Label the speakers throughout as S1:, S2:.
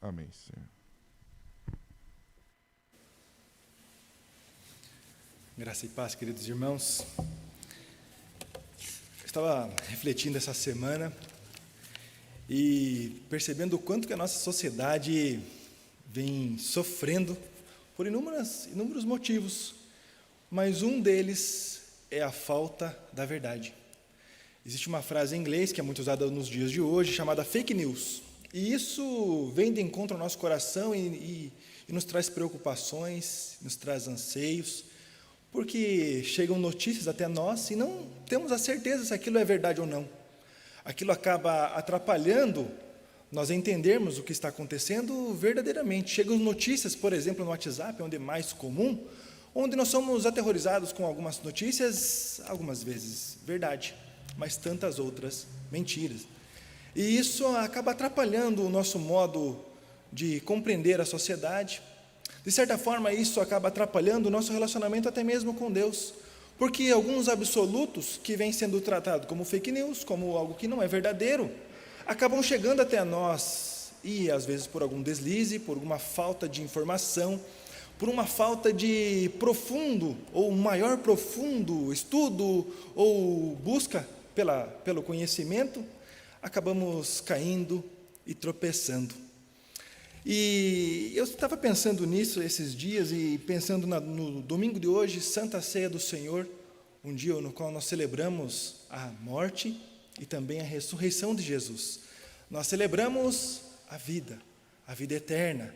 S1: Amém, Senhor.
S2: Graça e paz, queridos irmãos. Eu estava refletindo essa semana e percebendo o quanto que a nossa sociedade vem sofrendo por inúmeros motivos, mas um deles é a falta da verdade. Existe uma frase em inglês que é muito usada nos dias de hoje, chamada fake news, e isso vem de encontro ao nosso coração e nos traz preocupações, nos traz anseios, porque chegam notícias até nós e não temos a certeza se aquilo é verdade ou não. Aquilo acaba atrapalhando nós entendermos o que está acontecendo verdadeiramente. Chegam notícias, por exemplo, no WhatsApp, onde é mais comum, onde nós somos aterrorizados com algumas notícias, algumas vezes verdade, mas tantas outras mentiras. E isso acaba atrapalhando o nosso modo de compreender a sociedade. De certa forma, isso acaba atrapalhando o nosso relacionamento até mesmo com Deus, porque alguns absolutos que vêm sendo tratados como fake news, como algo que não é verdadeiro, acabam chegando até nós, e às vezes por algum deslize, por alguma falta de informação, por uma falta de profundo, ou maior profundo estudo, ou busca pelo conhecimento, acabamos caindo e tropeçando. E eu estava pensando nisso esses dias, e pensando no domingo de hoje, Santa Ceia do Senhor, um dia no qual nós celebramos a morte e também a ressurreição de Jesus. Nós celebramos a vida eterna.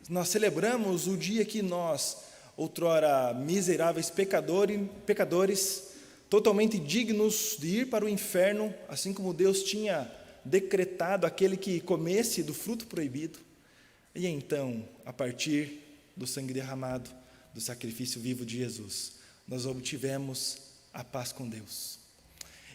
S2: Nós celebramos o dia que nós, outrora miseráveis pecadores, totalmente dignos de ir para o inferno, assim como Deus tinha decretado aquele que comesse do fruto proibido. E então, a partir do sangue derramado, do sacrifício vivo de Jesus, nós obtivemos a paz com Deus.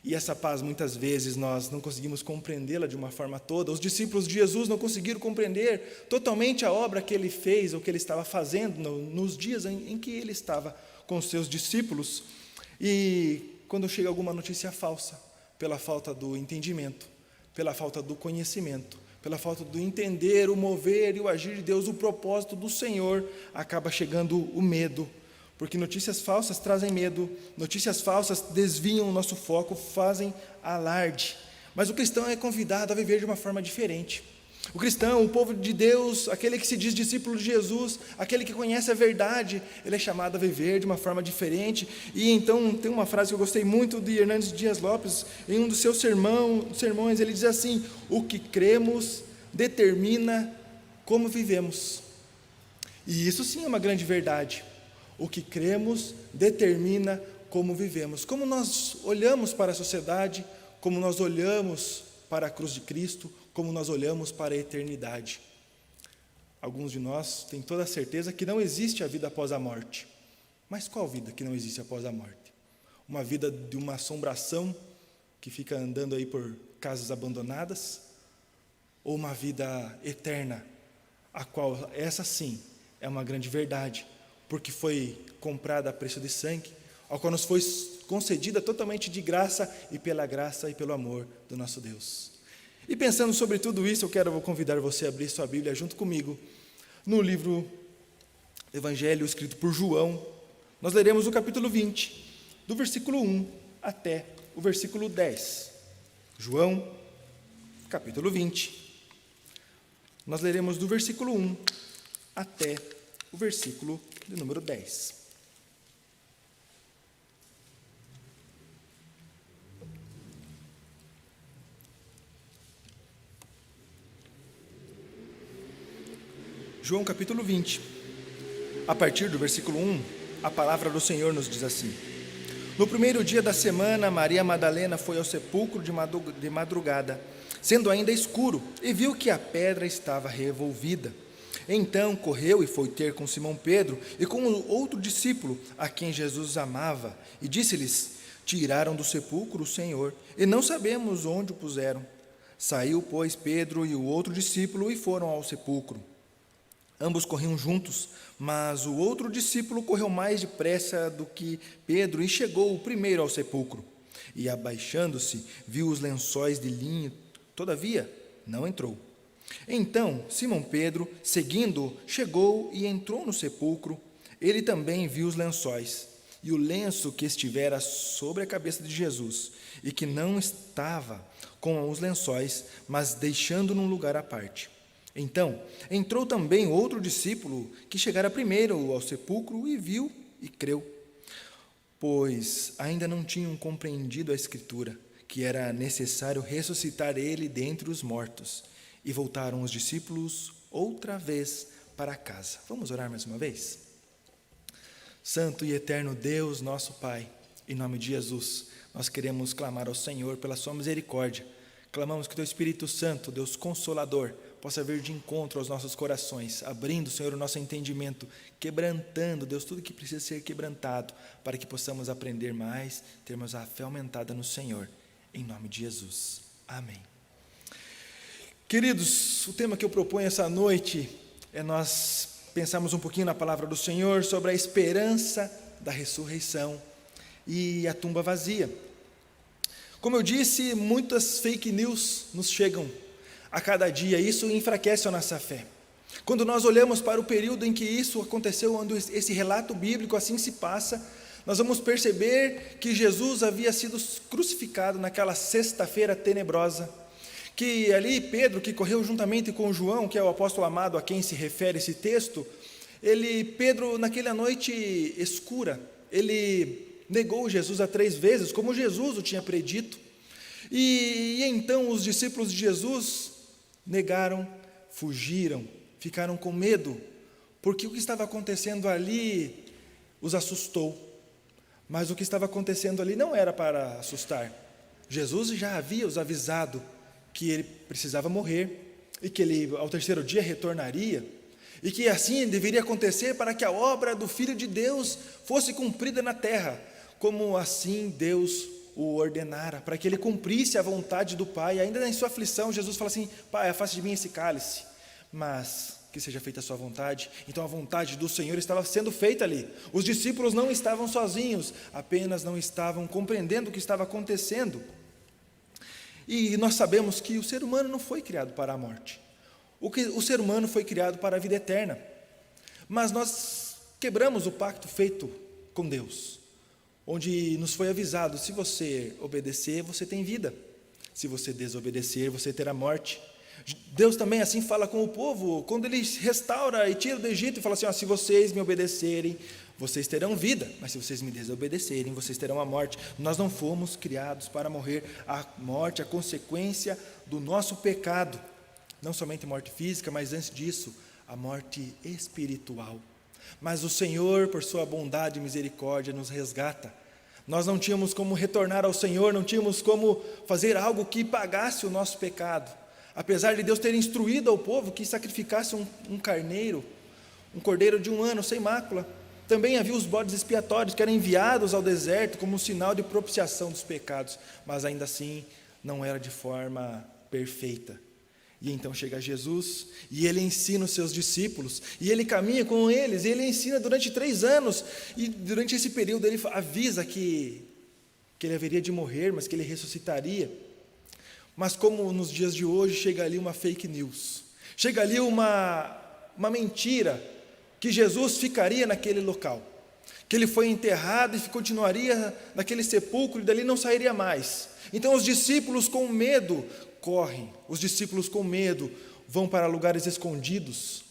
S2: E essa paz, muitas vezes, nós não conseguimos compreendê-la de uma forma toda. Os discípulos de Jesus não conseguiram compreender totalmente a obra que ele fez, ou que ele estava fazendo nos dias em que ele estava com os seus discípulos. E quando chega alguma notícia falsa, pela falta do entendimento, pela falta do conhecimento, pela falta do entender, o mover e o agir de Deus, o propósito do Senhor, acaba chegando o medo, porque notícias falsas trazem medo, notícias falsas desviam o nosso foco, fazem alarde. Mas o cristão é convidado a viver de uma forma diferente. O cristão, o povo de Deus, aquele que se diz discípulo de Jesus, aquele que conhece a verdade, ele é chamado a viver de uma forma diferente. E então tem uma frase que eu gostei muito de Hernandes Dias Lopes, em um dos seus sermões, ele diz assim: o que cremos determina como vivemos. E isso sim é uma grande verdade. O que cremos determina como vivemos. Como nós olhamos para a sociedade, como nós olhamos para a cruz de Cristo, como nós olhamos para a eternidade. Alguns de nós têm toda a certeza que não existe a vida após a morte. Mas qual vida que não existe após a morte? Uma vida de uma assombração que fica andando aí por casas abandonadas? Ou uma vida eterna, a qual essa sim é uma grande verdade, porque foi comprada a preço de sangue, ao qual nos foi concedida totalmente de graça e pelo amor do nosso Deus. E pensando sobre tudo isso, vou convidar você a abrir sua Bíblia junto comigo, no livro Evangelho escrito por João. Nós leremos o capítulo 20, do versículo 1 até o versículo 10. João, capítulo 20. Nós leremos do versículo 1 até o versículo de número 10. João capítulo 20, a partir do versículo 1, a palavra do Senhor nos diz assim: no primeiro dia da semana, Maria Madalena foi ao sepulcro de madrugada, sendo ainda escuro, e viu que a pedra estava revolvida. Então correu e foi ter com Simão Pedro e com o outro discípulo, a quem Jesus amava, e disse-lhes: tiraram do sepulcro o Senhor, e não sabemos onde o puseram. Saiu, pois, Pedro e o outro discípulo e foram ao sepulcro. Ambos corriam juntos, mas o outro discípulo correu mais depressa do que Pedro e chegou o primeiro ao sepulcro. E abaixando-se, viu os lençóis de linho, todavia não entrou. Então, Simão Pedro, seguindo, chegou e entrou no sepulcro. Ele também viu os lençóis e o lenço que estivera sobre a cabeça de Jesus, e que não estava com os lençóis, mas deixando num lugar à parte. Então, entrou também outro discípulo, que chegara primeiro ao sepulcro e viu e creu, pois ainda não tinham compreendido a Escritura, que era necessário ressuscitar ele dentre os mortos. E voltaram os discípulos outra vez para casa. Vamos orar mais uma vez? Santo e eterno Deus, nosso Pai, em nome de Jesus, nós queremos clamar ao Senhor pela sua misericórdia. Clamamos que teu Espírito Santo, Deus Consolador, possa vir de encontro aos nossos corações, abrindo, Senhor, o nosso entendimento, quebrantando, Deus, tudo que precisa ser quebrantado, para que possamos aprender mais, termos a fé aumentada no Senhor, em nome de Jesus. Amém. Queridos, o tema que eu proponho essa noite é nós pensarmos um pouquinho na palavra do Senhor sobre a esperança da ressurreição e a tumba vazia. Como eu disse, muitas fake news nos chegam a cada dia, e isso enfraquece a nossa fé. Quando nós olhamos para o período em que isso aconteceu, onde esse relato bíblico assim se passa, nós vamos perceber que Jesus havia sido crucificado naquela sexta-feira tenebrosa, que ali Pedro, que correu juntamente com João, que é o apóstolo amado a quem se refere esse texto, Pedro, naquela noite escura, ele negou Jesus 3 vezes, como Jesus o tinha predito, e então os discípulos de Jesus negaram, fugiram, ficaram com medo, porque o que estava acontecendo ali os assustou, mas o que estava acontecendo ali não era para assustar. Jesus já havia os avisado que ele precisava morrer, e que ele ao terceiro dia retornaria, e que assim deveria acontecer para que a obra do Filho de Deus fosse cumprida na terra, como assim Deus o ordenara, para que ele cumprisse a vontade do Pai. Ainda em sua aflição, Jesus fala assim: Pai, afaste de mim esse cálice, mas que seja feita a sua vontade. Então a vontade do Senhor estava sendo feita ali. Os discípulos não estavam sozinhos, apenas não estavam compreendendo o que estava acontecendo. E nós sabemos que o ser humano não foi criado para a morte. O ser humano foi criado para a vida eterna. Mas nós quebramos o pacto feito com Deus, onde nos foi avisado: se você obedecer, você tem vida. Se você desobedecer, você terá morte. Deus também assim fala com o povo, quando Ele restaura e tira do Egito, e fala assim: se vocês me obedecerem, vocês terão vida, mas se vocês me desobedecerem, vocês terão a morte. Nós não fomos criados para morrer. A morte, a consequência do nosso pecado, não somente morte física, mas antes disso, a morte espiritual. Mas o Senhor, por sua bondade e misericórdia, nos resgata. Nós não tínhamos como retornar ao Senhor, não tínhamos como fazer algo que pagasse o nosso pecado. Apesar de Deus ter instruído ao povo que sacrificasse um carneiro, um cordeiro de 1 ano, sem mácula, também havia os bodes expiatórios, que eram enviados ao deserto como um sinal de propiciação dos pecados, mas ainda assim não era de forma perfeita. E então chega Jesus, e Ele ensina os seus discípulos, e Ele caminha com eles, e Ele ensina durante 3 anos, e durante esse período Ele avisa que Ele haveria de morrer, mas que Ele ressuscitaria. Mas como nos dias de hoje, chega ali uma fake news, chega ali uma mentira, que Jesus ficaria naquele local, que Ele foi enterrado e continuaria naquele sepulcro, e dali não sairia mais. Então os discípulos com medo correm, os discípulos com medo vão para lugares escondidos,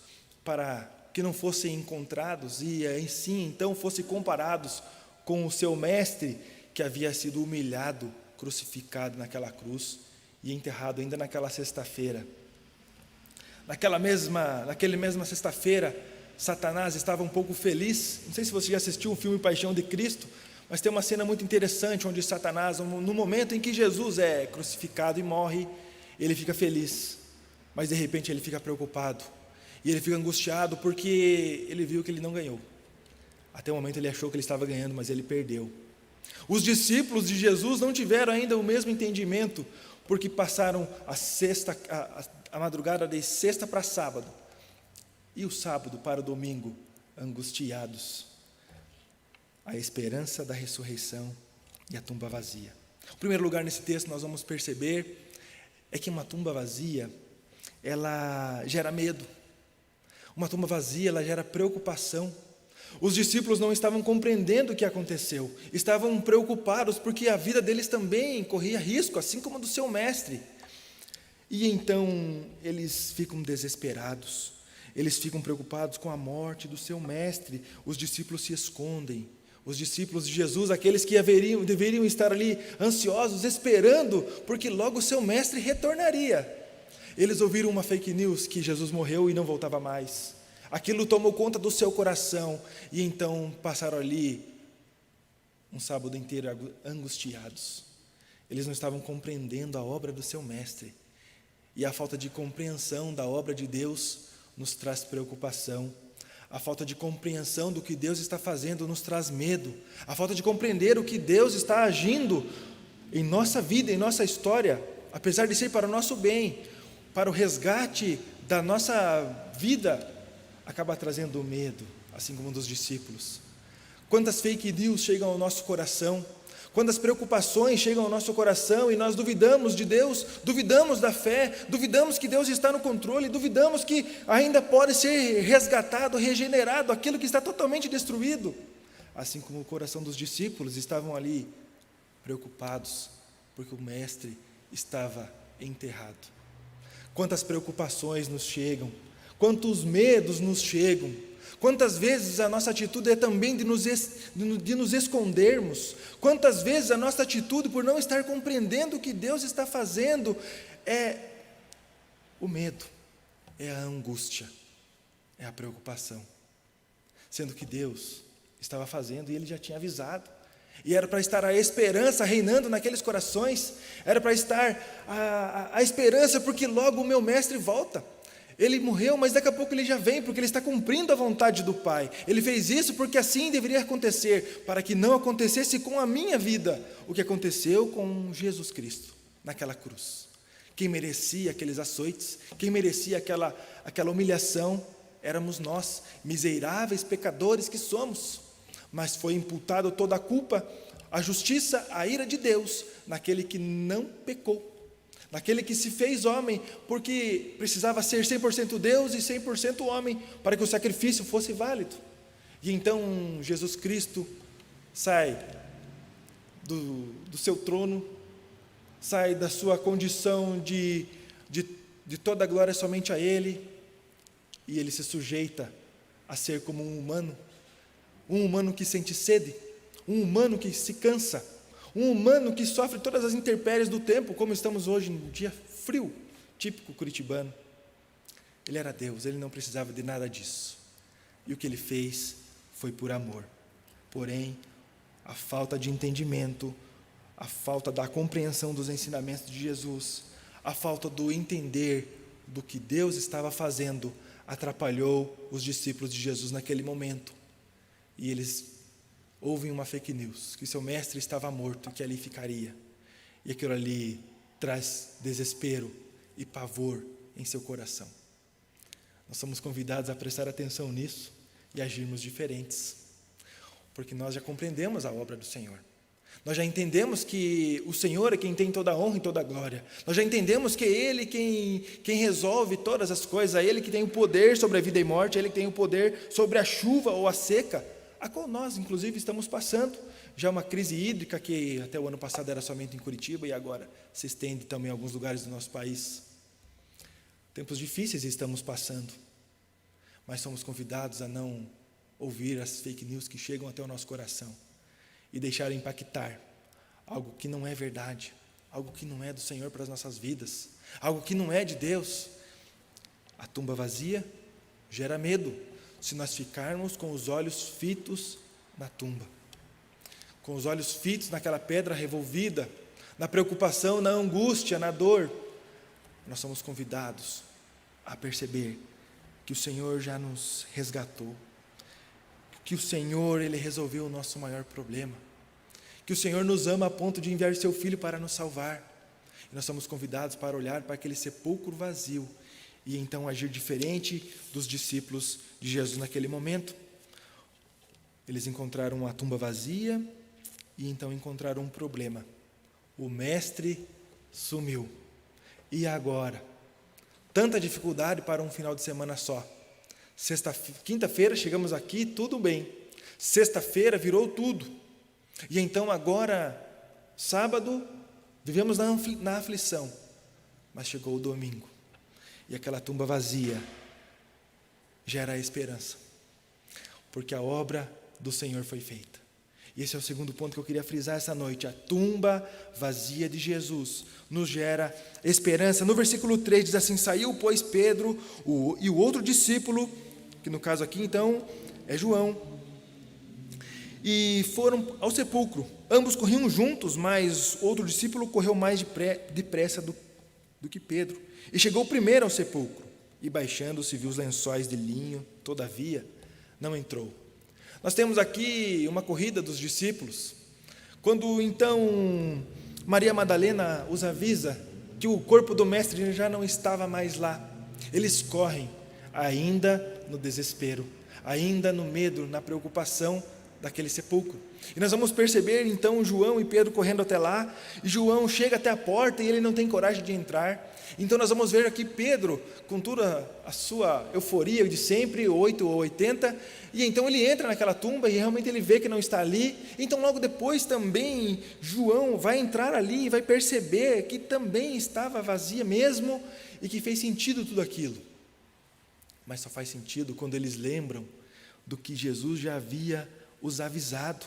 S2: para que não fossem encontrados, e assim então fossem comparados com o seu mestre, que havia sido humilhado, crucificado naquela cruz, e enterrado ainda naquela sexta-feira. Naquela mesma sexta-feira, Satanás estava um pouco feliz. Não sei se você já assistiu o filme Paixão de Cristo, mas tem uma cena muito interessante, onde Satanás, no momento em que Jesus é crucificado e morre, ele fica feliz, mas de repente ele fica preocupado, e ele fica angustiado, porque ele viu que ele não ganhou. Até o momento ele achou que ele estava ganhando, mas ele perdeu. Os discípulos de Jesus não tiveram ainda o mesmo entendimento, porque passaram a madrugada de sexta para sábado, e o sábado para o domingo, angustiados. A esperança da ressurreição e a tumba vazia. O primeiro lugar nesse texto nós vamos perceber é que uma tumba vazia ela gera medo. Uma tumba vazia, ela gera preocupação. Os discípulos não estavam compreendendo o que aconteceu, estavam preocupados porque a vida deles também corria risco, assim como a do seu mestre. E então eles ficam desesperados, eles ficam preocupados com a morte do seu mestre. Os discípulos se escondem. Os discípulos de Jesus, aqueles que deveriam estar ali ansiosos, esperando, porque logo o seu mestre retornaria. Eles ouviram uma fake news que Jesus morreu e não voltava mais. Aquilo tomou conta do seu coração e então passaram ali um sábado inteiro angustiados. Eles não estavam compreendendo a obra do seu mestre. E a falta de compreensão da obra de Deus nos traz preocupação. A falta de compreensão do que Deus está fazendo nos traz medo. A falta de compreender o que Deus está agindo em nossa vida, em nossa história, apesar de ser para o nosso bem, para o resgate da nossa vida, acaba trazendo medo, assim como dos discípulos. Quantas fake news chegam ao nosso coração, quantas preocupações chegam ao nosso coração e nós duvidamos de Deus, duvidamos da fé, duvidamos que Deus está no controle, duvidamos que ainda pode ser resgatado, regenerado aquilo que está totalmente destruído. Assim como o coração dos discípulos estavam ali preocupados, porque o mestre estava enterrado. Quantas preocupações nos chegam, quantos medos nos chegam, quantas vezes a nossa atitude é também de nos escondermos, quantas vezes a nossa atitude por não estar compreendendo o que Deus está fazendo é o medo, é a angústia, é a preocupação, sendo que Deus estava fazendo e Ele já tinha avisado, e era para estar a esperança reinando naqueles corações, era para estar a esperança, porque logo o meu mestre volta. Ele morreu, mas daqui a pouco ele já vem, porque ele está cumprindo a vontade do Pai. Ele fez isso porque assim deveria acontecer, para que não acontecesse com a minha vida o que aconteceu com Jesus Cristo, naquela cruz. Quem merecia aqueles açoites, quem merecia aquela humilhação, éramos nós, miseráveis pecadores que somos. Mas foi imputada toda a culpa, a justiça, a ira de Deus, naquele que não pecou, naquele que se fez homem, porque precisava ser 100% Deus e 100% homem, para que o sacrifício fosse válido. E então Jesus Cristo sai do seu trono, sai da sua condição de toda a glória somente a Ele, e Ele se sujeita a ser como um humano que sente sede, um humano que se cansa, um humano que sofre todas as intempéries do tempo, como estamos hoje, num dia frio, típico curitibano. Ele era Deus, Ele não precisava de nada disso. E o que Ele fez foi por amor. Porém, a falta de entendimento, a falta da compreensão dos ensinamentos de Jesus, a falta do entender do que Deus estava fazendo, atrapalhou os discípulos de Jesus naquele momento. E eles ouvem uma fake news, que seu mestre estava morto, que ali ficaria. E aquilo ali traz desespero e pavor em seu coração. Nós somos convidados a prestar atenção nisso e agirmos diferentes, porque nós já compreendemos a obra do Senhor. Nós já entendemos que o Senhor é quem tem toda a honra e toda a glória. Nós já entendemos que é Ele quem resolve todas as coisas, é Ele que tem o poder sobre a vida e morte, é Ele que tem o poder sobre a chuva ou a seca, a qual nós, inclusive, estamos passando. Já uma crise hídrica que até o ano passado era somente em Curitiba e agora se estende também em alguns lugares do nosso país. Tempos difíceis estamos passando, mas somos convidados a não ouvir as fake news que chegam até o nosso coração e deixar impactar algo que não é verdade, algo que não é do Senhor para as nossas vidas, algo que não é de Deus. A tumba vazia gera medo, se nós ficarmos com os olhos fitos na tumba, com os olhos fitos naquela pedra revolvida, na preocupação, na angústia, na dor. Nós somos convidados a perceber que o Senhor já nos resgatou, que o Senhor, Ele resolveu o nosso maior problema, que o Senhor nos ama a ponto de enviar seu Filho para nos salvar. E nós somos convidados para olhar para aquele sepulcro vazio e então agir diferente dos discípulos de Jesus naquele momento. Eles encontraram a tumba vazia e então encontraram um problema. O mestre sumiu. E agora? tanta dificuldade para um final de semana só. Quinta-feira chegamos aqui, tudo bem. Sexta-feira virou tudo. E então agora, sábado, vivemos na aflição. Mas chegou o domingo. E aquela tumba vazia gera a esperança. Porque a obra do Senhor foi feita. E esse é o segundo ponto que eu queria frisar essa noite. A tumba vazia de Jesus nos gera esperança. No versículo 3 diz assim: saiu, pois, Pedro e o outro discípulo, que no caso aqui então é João, e foram ao sepulcro. Ambos corriam juntos, mas outro discípulo correu mais depressa do que Pedro. E chegou primeiro ao sepulcro, e baixando-se viu os lençóis de linho, todavia não entrou. Nós temos aqui uma corrida dos discípulos. Quando então Maria Madalena os avisa que o corpo do mestre já não estava mais lá, eles correm, ainda no desespero, ainda no medo, na preocupação daquele sepulcro. E nós vamos perceber então João e Pedro correndo até lá, e João chega até a porta e ele não tem coragem de entrar. Então nós vamos ver aqui Pedro, com toda a sua euforia de sempre, 8 ou 80, e então ele entra naquela tumba e realmente ele vê que não está ali. Então logo depois também João vai entrar ali e vai perceber que também estava vazia mesmo, e que fez sentido tudo aquilo. Mas só faz sentido quando eles lembram do que Jesus já havia os avisado.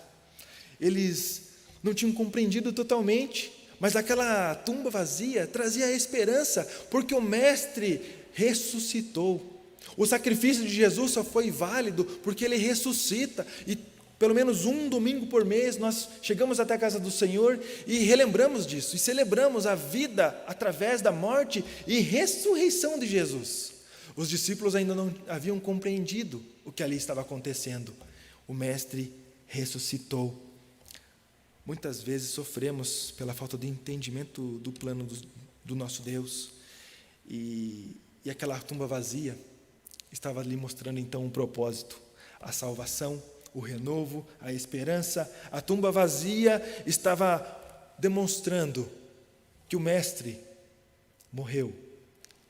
S2: Eles não tinham compreendido totalmente, mas aquela tumba vazia trazia a esperança, porque o mestre ressuscitou. O sacrifício de Jesus só foi válido porque ele ressuscita, e pelo menos um domingo por mês nós chegamos até a casa do Senhor e relembramos disso, e celebramos a vida através da morte e ressurreição de Jesus. Os discípulos ainda não haviam compreendido o que ali estava acontecendo. O mestre ressuscitou. Muitas vezes sofremos pela falta de entendimento do plano do nosso Deus, e aquela tumba vazia estava ali mostrando então um propósito: a salvação, o renovo, a esperança. A tumba vazia estava demonstrando que o mestre morreu,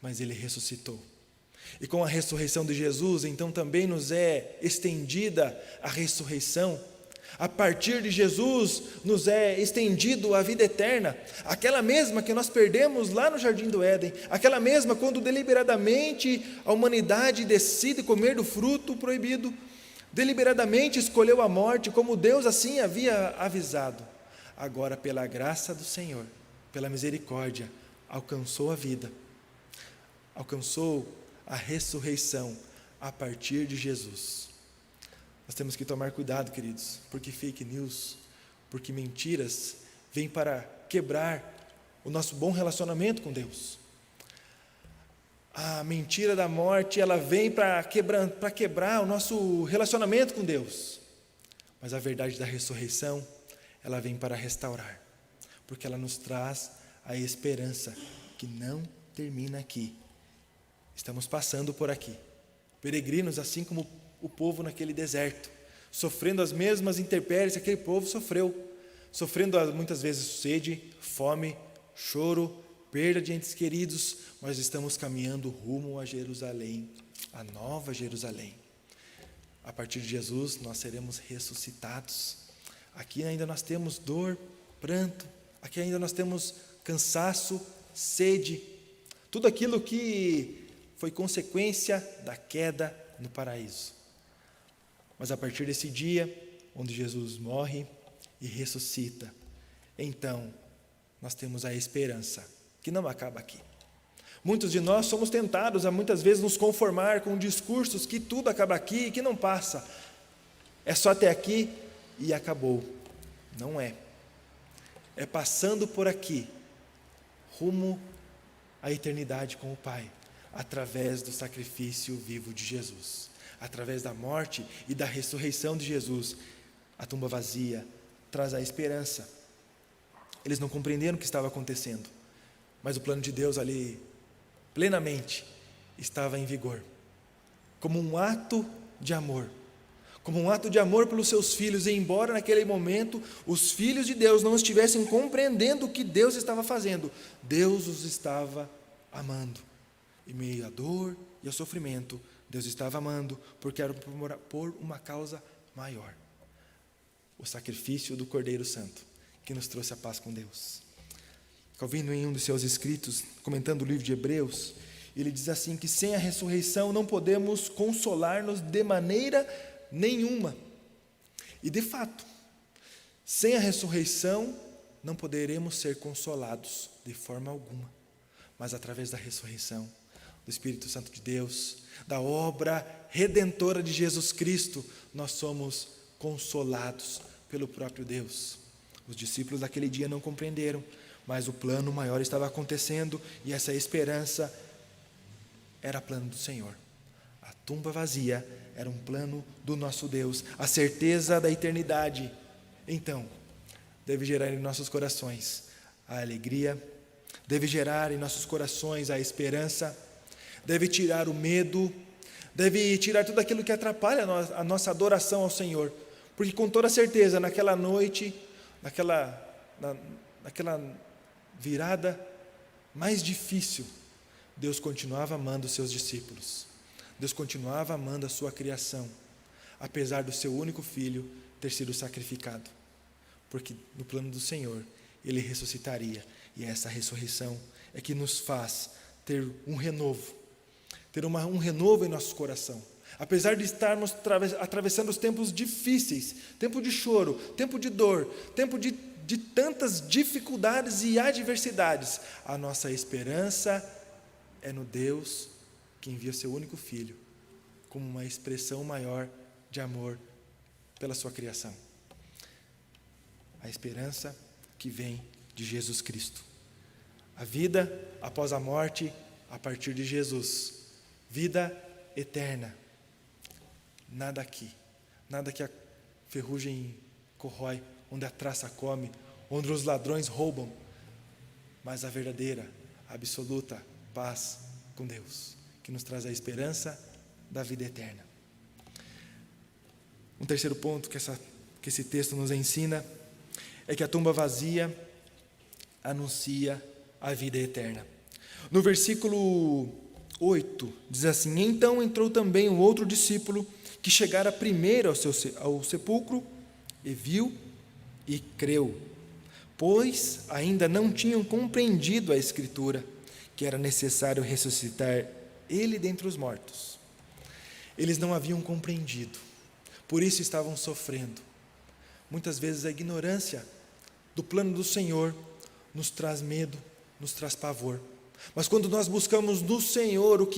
S2: mas ele ressuscitou. E com a ressurreição de Jesus, então também nos é estendida a ressurreição. A partir de Jesus nos é estendido a vida eterna, aquela mesma que nós perdemos lá no Jardim do Éden, aquela mesma quando deliberadamente a humanidade decide comer do fruto proibido, deliberadamente escolheu a morte, como Deus assim havia avisado. Agora, pela graça do Senhor, pela misericórdia, alcançou a vida, alcançou a ressurreição a partir de Jesus. Nós temos que tomar cuidado, queridos, porque fake news, porque mentiras vêm para quebrar o nosso bom relacionamento com Deus. A mentira da morte, ela vem para quebrar o nosso relacionamento com Deus. Mas a verdade da ressurreição, ela vem para restaurar, porque ela nos traz a esperança que não termina aqui. Estamos passando por aqui, peregrinos, assim como o povo naquele deserto, sofrendo as mesmas intempéries que aquele povo sofreu, sofrendo muitas vezes sede, fome, choro, perda de entes queridos, mas estamos caminhando rumo a Jerusalém, a nova Jerusalém. A partir de Jesus nós seremos ressuscitados. Aqui ainda nós temos dor, pranto, aqui ainda nós temos cansaço, sede, tudo aquilo que foi consequência da queda no paraíso. Mas a partir desse dia, onde Jesus morre e ressuscita, então nós temos a esperança, que não acaba aqui. Muitos de nós somos tentados a muitas vezes nos conformar com discursos que tudo acaba aqui e que não passa. É só até aqui e acabou. Não é. É passando por aqui, rumo à eternidade com o Pai, através do sacrifício vivo de Jesus. Através da morte e da ressurreição de Jesus, a tumba vazia traz a esperança. Eles não compreenderam o que estava acontecendo, mas o plano de Deus ali, plenamente, estava em vigor. Como um ato de amor, pelos seus filhos, e embora naquele momento os filhos de Deus não estivessem compreendendo o que Deus estava fazendo, Deus os estava amando. Em meio à dor e ao sofrimento, Deus estava amando, porque era por uma causa maior. O sacrifício do Cordeiro Santo, que nos trouxe a paz com Deus. Calvino, em um dos seus escritos, comentando o livro de Hebreus, ele diz assim, que sem a ressurreição não podemos consolar-nos de maneira nenhuma. E de fato, sem a ressurreição não poderemos ser consolados de forma alguma. Mas através da ressurreição, do Espírito Santo de Deus, da obra redentora de Jesus Cristo, nós somos consolados pelo próprio Deus. Os discípulos daquele dia não compreenderam, mas o plano maior estava acontecendo, e essa esperança era plano do Senhor. A tumba vazia era um plano do nosso Deus, a certeza da eternidade. Então, deve gerar em nossos corações a alegria, deve gerar em nossos corações a esperança, deve tirar o medo, deve tirar tudo aquilo que atrapalha a nossa adoração ao Senhor, porque com toda certeza, naquela noite, naquela virada mais difícil, Deus continuava amando os seus discípulos, Deus continuava amando a sua criação, apesar do seu único filho ter sido sacrificado, porque no plano do Senhor, Ele ressuscitaria, e essa ressurreição é que nos faz ter um renovo, um renovo em nosso coração. Apesar de estarmos atravessando os tempos difíceis, tempo de choro, tempo de dor, tempo de tantas dificuldades e adversidades, a nossa esperança é no Deus que envia seu único Filho, como uma expressão maior de amor pela sua criação. A esperança que vem de Jesus Cristo. A vida após a morte, a partir de Jesus. Vida eterna. Nada aqui, nada que a ferrugem corrói, onde a traça come, onde os ladrões roubam, mas a verdadeira, absoluta paz com Deus, que nos traz a esperança da vida eterna. Um terceiro ponto que esse texto nos ensina é que a tumba vazia anuncia a vida eterna. No versículo 8, diz assim: então entrou também um outro discípulo que chegara primeiro ao sepulcro e viu e creu, pois ainda não tinham compreendido a Escritura, que era necessário ressuscitar ele dentre os mortos. Eles não haviam compreendido, por isso estavam sofrendo. Muitas vezes a ignorância do plano do Senhor nos traz medo, nos traz pavor. Mas quando nós buscamos no Senhor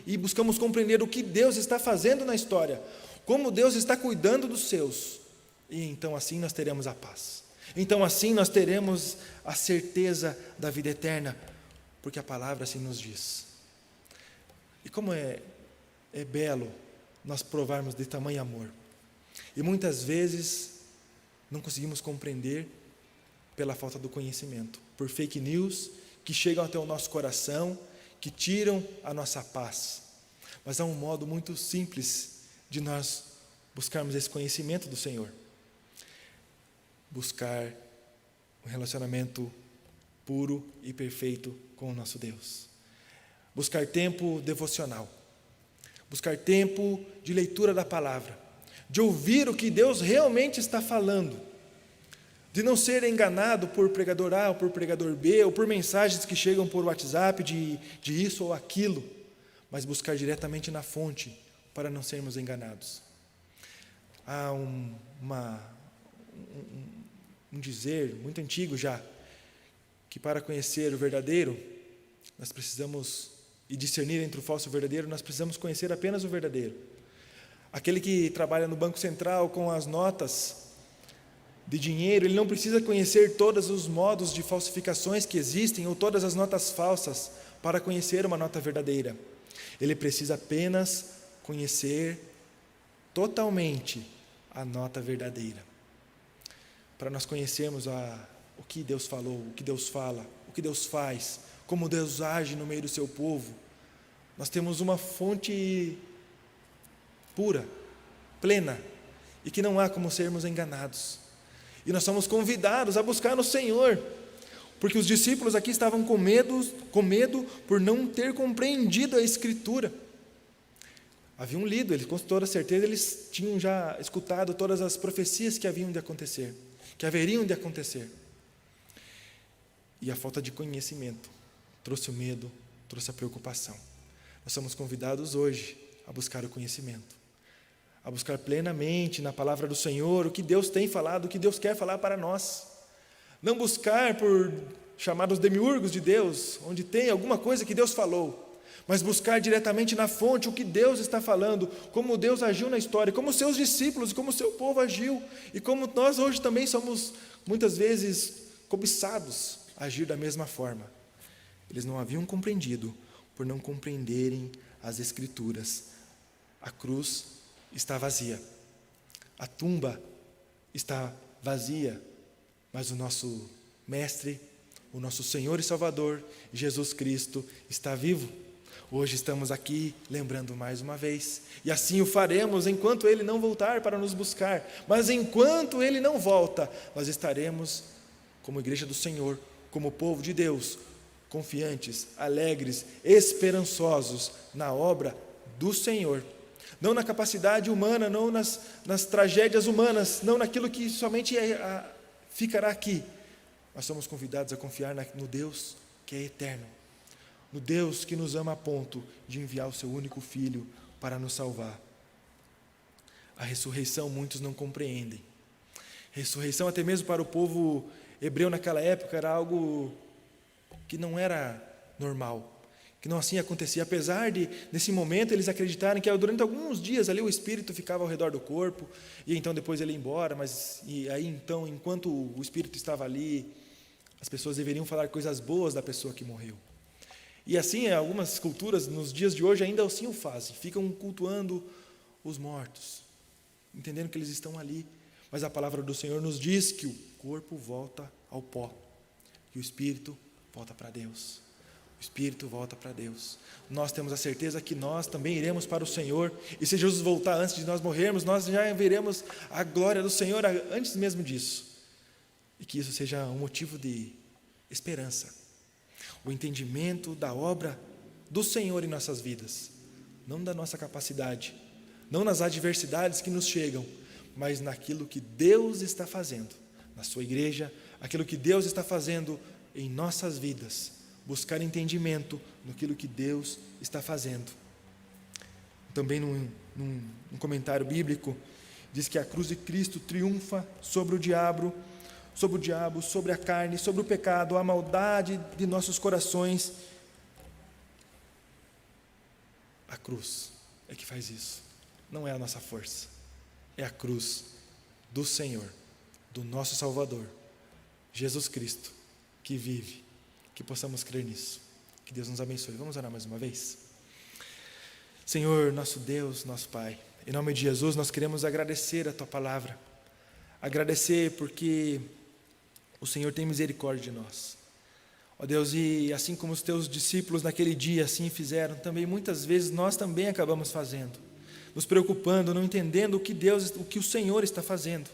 S2: e buscamos compreender o que Deus está fazendo na história, como Deus está cuidando dos seus, e então assim nós teremos a paz. Então assim nós teremos a certeza da vida eterna, porque a palavra assim nos diz. E como é belo nós provarmos de tamanho amor. E muitas vezes não conseguimos compreender pela falta do conhecimento, por fake news que chegam até o nosso coração, que tiram a nossa paz. Mas há um modo muito simples de nós buscarmos esse conhecimento do Senhor. Buscar um relacionamento puro e perfeito com o nosso Deus. Buscar tempo devocional. Buscar tempo de leitura da palavra. De ouvir o que Deus realmente está falando. De não ser enganado por pregador A ou por pregador B, ou por mensagens que chegam por WhatsApp de isso ou aquilo, mas buscar diretamente na fonte, para não sermos enganados. Há um dizer muito antigo já, que para conhecer o verdadeiro, nós precisamos, e discernir entre o falso e o verdadeiro, nós precisamos conhecer apenas o verdadeiro. Aquele que trabalha no Banco Central com as notas de dinheiro, ele não precisa conhecer todos os modos de falsificações que existem, ou todas as notas falsas, para conhecer uma nota verdadeira. Ele precisa apenas conhecer totalmente a nota verdadeira. Para nós conhecermos o que Deus falou, o que Deus fala, o que Deus faz, como Deus age no meio do seu povo, nós temos uma fonte pura, plena, e que não há como sermos enganados. E nós somos convidados a buscar no Senhor, porque os discípulos aqui estavam com medo por não ter compreendido a Escritura. Haviam lido, eles com toda certeza eles tinham já escutado todas as profecias que haviam de acontecer, que haveriam de acontecer. E a falta de conhecimento trouxe o medo, trouxe a preocupação. Nós somos convidados hoje a buscar o conhecimento, a buscar plenamente na palavra do Senhor o que Deus tem falado, o que Deus quer falar para nós. Não buscar por chamados demiurgos de Deus, onde tem alguma coisa que Deus falou, mas buscar diretamente na fonte o que Deus está falando, como Deus agiu na história, como seus discípulos, como o seu povo agiu, e como nós hoje também somos muitas vezes cobiçados a agir da mesma forma. Eles não haviam compreendido por não compreenderem as Escrituras. A cruz está vazia, a tumba está vazia, mas o nosso Mestre, o nosso Senhor e Salvador, Jesus Cristo, está vivo. Hoje estamos aqui lembrando mais uma vez, e assim o faremos enquanto Ele não voltar para nos buscar, mas enquanto Ele não volta, nós estaremos como igreja do Senhor, como povo de Deus, confiantes, alegres, esperançosos na obra do Senhor, não na capacidade humana, não nas tragédias humanas, não naquilo que somente ficará aqui. Nós somos convidados a confiar no Deus que é eterno, no Deus que nos ama a ponto de enviar o seu único Filho para nos salvar. A ressurreição muitos não compreendem. Ressurreição até mesmo para o povo hebreu naquela época era algo que não era normal, que não assim acontecia, apesar de, nesse momento, eles acreditarem que durante alguns dias ali o Espírito ficava ao redor do corpo, e então depois ele ia embora, e aí então, enquanto o Espírito estava ali, as pessoas deveriam falar coisas boas da pessoa que morreu. E assim, algumas culturas, nos dias de hoje, ainda assim o fazem, ficam cultuando os mortos, entendendo que eles estão ali, mas a palavra do Senhor nos diz que o corpo volta ao pó, e o Espírito volta para Deus. O Espírito volta para Deus. Nós temos a certeza que nós também iremos para o Senhor, e se Jesus voltar antes de nós morrermos, nós já veremos a glória do Senhor antes mesmo disso, e que isso seja um motivo de esperança, o entendimento da obra do Senhor em nossas vidas, não da nossa capacidade, não nas adversidades que nos chegam, mas naquilo que Deus está fazendo na sua igreja, aquilo que Deus está fazendo em nossas vidas, buscar entendimento naquilo que Deus está fazendo. Também num comentário bíblico, diz que a cruz de Cristo triunfa sobre o diabo, sobre a carne, sobre o pecado, a maldade de nossos corações. A cruz é que faz isso, não é a nossa força, é a cruz do Senhor, do nosso Salvador, Jesus Cristo, que vive, que possamos crer nisso. Que Deus nos abençoe. Vamos orar mais uma vez? Senhor, nosso Deus, nosso Pai, em nome de Jesus nós queremos agradecer a Tua palavra, agradecer porque o Senhor tem misericórdia de nós. Ó Deus, e assim como os Teus discípulos naquele dia assim fizeram, também muitas vezes nós também acabamos fazendo, nos preocupando, não entendendo o que o Senhor está fazendo.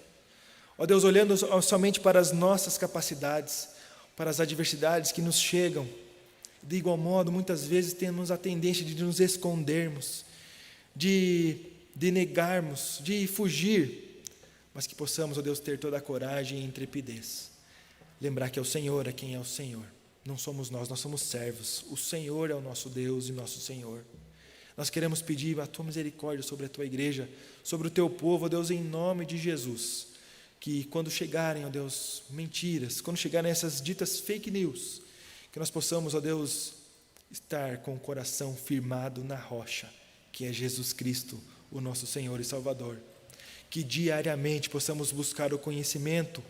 S2: Ó Deus, olhando somente para as nossas capacidades, para as adversidades que nos chegam, de igual modo, muitas vezes temos a tendência de nos escondermos, de negarmos, de fugir, mas que possamos, ó Deus, ter toda a coragem e intrepidez. Lembrar que é o Senhor a quem é o Senhor, não somos nós somos servos, o Senhor é o nosso Deus e nosso Senhor. Nós queremos pedir a Tua misericórdia sobre a Tua igreja, sobre o Teu povo, ó Deus, em nome de Jesus, que quando chegarem, ó Deus, mentiras, quando chegarem essas ditas fake news, que nós possamos, ó Deus, estar com o coração firmado na rocha, que é Jesus Cristo, o nosso Senhor e Salvador. Que diariamente possamos buscar o conhecimento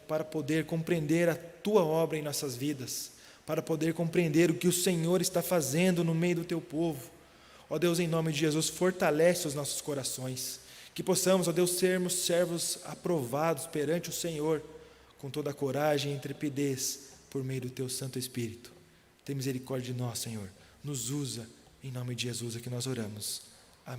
S2: para poder compreender a Tua obra em nossas vidas, para poder compreender o que o Senhor está fazendo no meio do Teu povo. Ó Deus, em nome de Jesus, fortalece os nossos corações, que possamos, ó Deus, sermos servos aprovados perante o Senhor, com toda a coragem e intrepidez, por meio do Teu Santo Espírito. Tem misericórdia de nós, Senhor, nos usa, em nome de Jesus é que nós oramos.